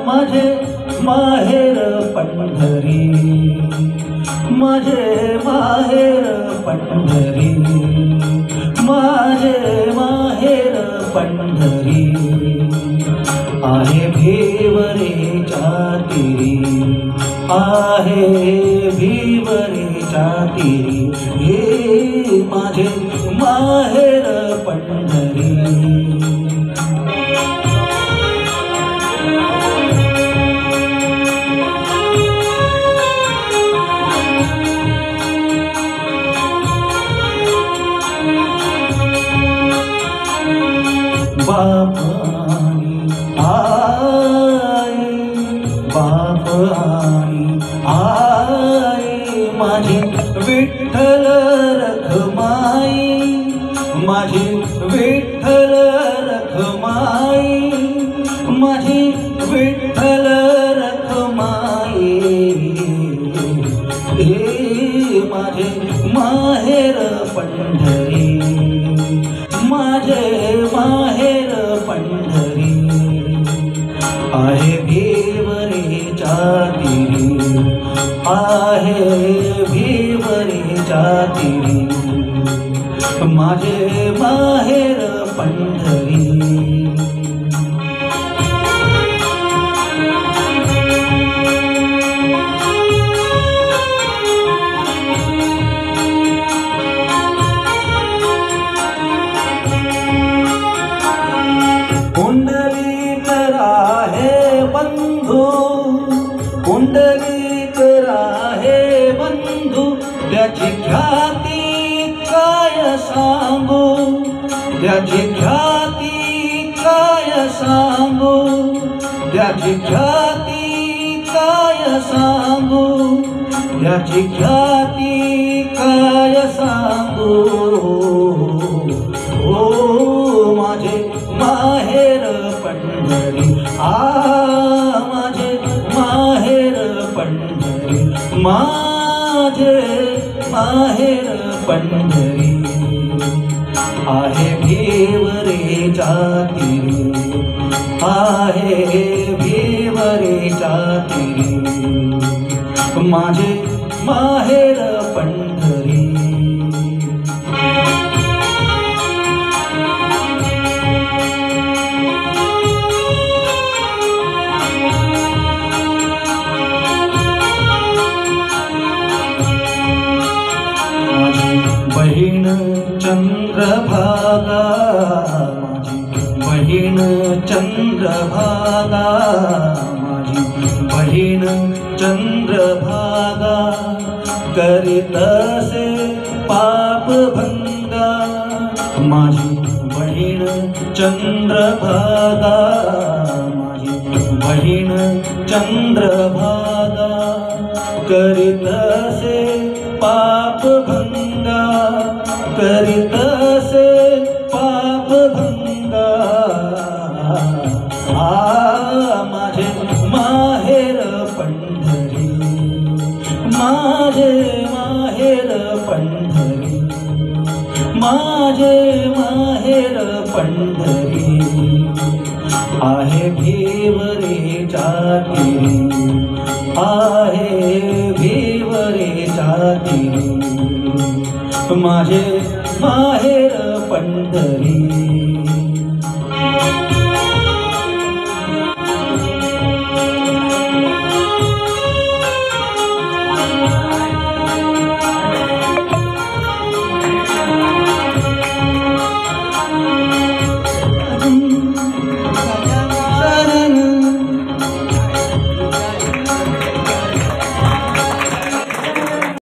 माझे माहेर पंढरी, माझे माहेर पंढरी, माझे माहेर पंढरी आहे भिवरेच्या तीरी, आहे भिवरेच्या तीरी, हे माझे माहेर पंढरी. बाप आई, बाप आई, माझी विठ्ठल रखमाई, माझी विठ्ठल रखमाई, माझी विठ्ठल रखमाई, हे माझे माहेर पंढरी, माझे माहेर पंढरी आहे भिवरेच्या तीरी, आहे भिवरेच्या तीरी माझे माहेर पंढरी. कुंडलिक राहे बंधू, कुंडलिक राहे बंधू, त्याची ख्याती काय सांगू, त्याची ख्याती काय सांगू, त्याची ख्याती काय सांगू, त्याची ख्याती काय सांगू. ओ माझे माहेर पंढरी, माझे माहेर पंढरी, माझे माहेर पंढरी आहे भिवरेच्या तीरी, आहे भिवरेच्या तीरी माझे माहेर पंढरी. बहीण चंद्रभागा, माझी बहीण चंद्रभागा, माझी बहीण चंद्रभागा करीत असे पापभंगा, माझी बहीण चंद्रभागा, माझी बहीण चंद्रभागा करीत असे पापभंगा, करीत असे पापभंगा. माझे माहेर पंढरी, माझे माहेर पंढरी, माझे माहेर पंढरी आहे भिवरेच्या तीरी, आहे भिवरेच्या तीरी माझे माहेर पंढरी.